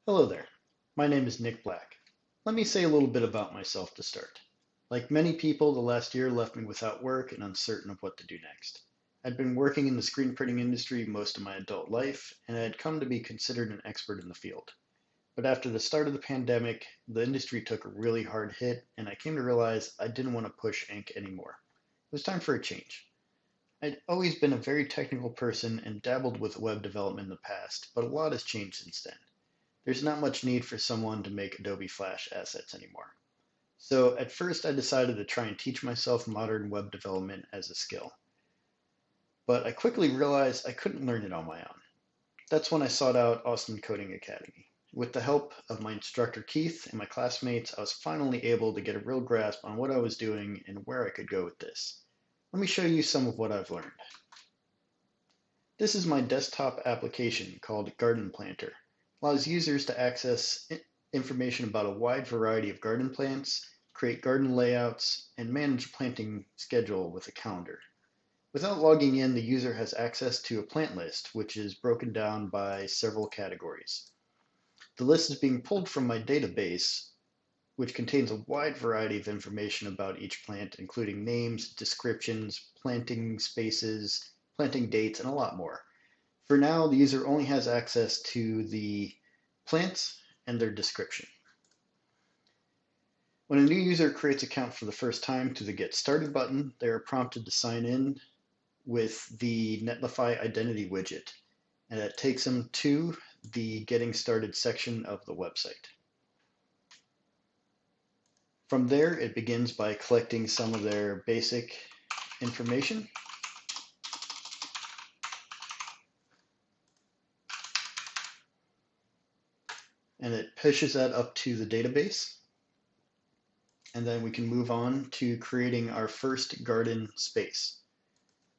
Hello there. My name is Nick Black. Let me say a little bit about myself to start. Like many people, the last year left me without work and uncertain of what to do next. I'd been working in the screen printing industry most of my adult life, and I had come to be considered an expert in the field. But after the start of the pandemic, the industry took a really hard hit, and I came to realize I didn't want to push ink anymore. It was time for a change. I'd always been a very technical person and dabbled with web development in the past, but a lot has changed since then. There's not much need for someone to make Adobe Flash assets anymore. So at first I decided to try and teach myself modern web development as a skill. But I quickly realized I couldn't learn it on my own. That's when I sought out Austin Coding Academy. With the help of my instructor Keith and my classmates, I was finally able to get a real grasp on what I was doing and where I could go with this. Let me show you some of what I've learned. This is my desktop application called Garden Planter. It allows users to access information about a wide variety of garden plants, create garden layouts, and manage a planting schedule with a calendar. Without logging in, the user has access to a plant list, which is broken down by several categories. The list is being pulled from my database, which contains a wide variety of information about each plant, including names, descriptions, planting spaces, planting dates, and a lot more. For now, the user only has access to the plants and their description. When a new user creates an account for the first time through the Get Started button, they are prompted to sign in with the Netlify identity widget, and it takes them to the Getting Started section of the website. From there, it begins by collecting some of their basic information. And it pushes that up to the database. And then we can move on to creating our first garden space.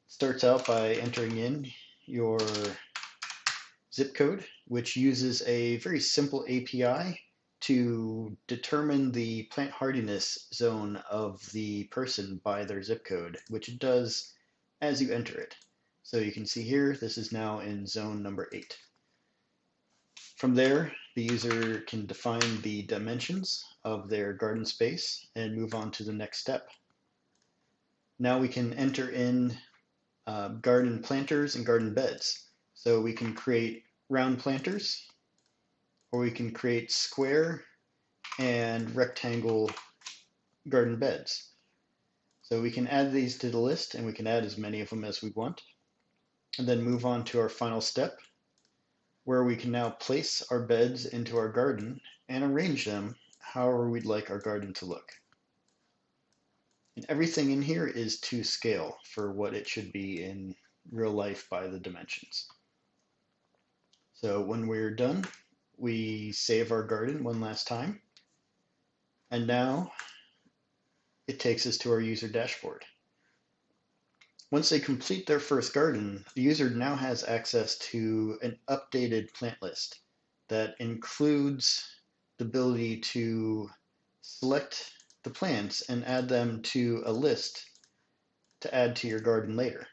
It starts out by entering in your zip code, which uses a very simple API to determine the plant hardiness zone of the person by their zip code, which it does as you enter it. So you can see here, this is now in zone number 8. From there, the user can define the dimensions of their garden space and move on to the next step. Now we can enter in garden planters and garden beds. So we can create round planters, or we can create square and rectangle garden beds. So we can add these to the list, and we can add as many of them as we want, and then move on to our final step, where we can now place our beds into our garden and arrange them however we'd like our garden to look. And everything in here is to scale for what it should be in real life by the dimensions. So when we're done, we save our garden one last time. And now it takes us to our user dashboard. Once they complete their first garden, the user now has access to an updated plant list that includes the ability to select the plants and add them to a list to add to your garden later.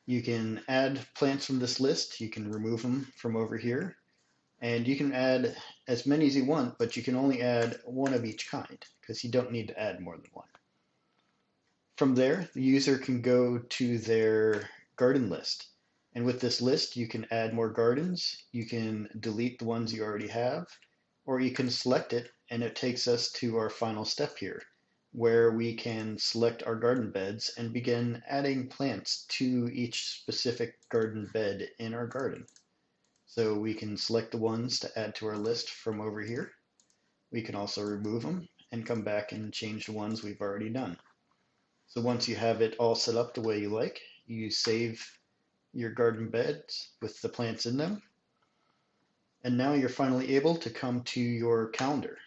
You can add plants from this list, you can remove them from over here, and you can add as many as you want, but you can only add one of each kind because you don't need to add more than one. From there, the user can go to their garden list. And with this list, you can add more gardens, you can delete the ones you already have, or you can select it and it takes us to our final step here, where we can select our garden beds and begin adding plants to each specific garden bed in our garden. So we can select the ones to add to our list from over here. We can also remove them and come back and change the ones we've already done. So once you have it all set up the way you like, you save your garden beds with the plants in them. And now you're finally able to come to your calendar.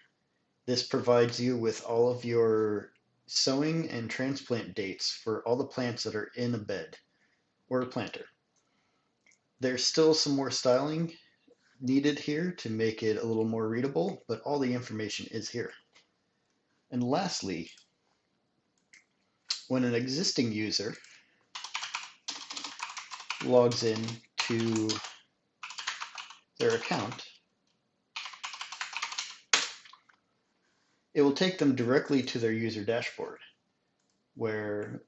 This provides you with all of your sowing and transplant dates for all the plants that are in a bed or a planter. There's still some more styling needed here to make it a little more readable, but all the information is here. And lastly, when an existing user logs in to their account, it will take them directly to their user dashboard, where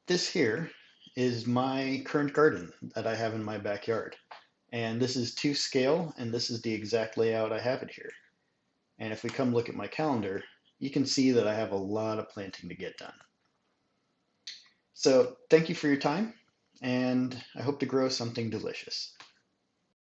this here is my current garden that I have in my backyard. And this is to scale, and this is the exact layout I have it here. And if we come look at my calendar, you can see that I have a lot of planting to get done. So thank you for your time, and I hope to grow something delicious.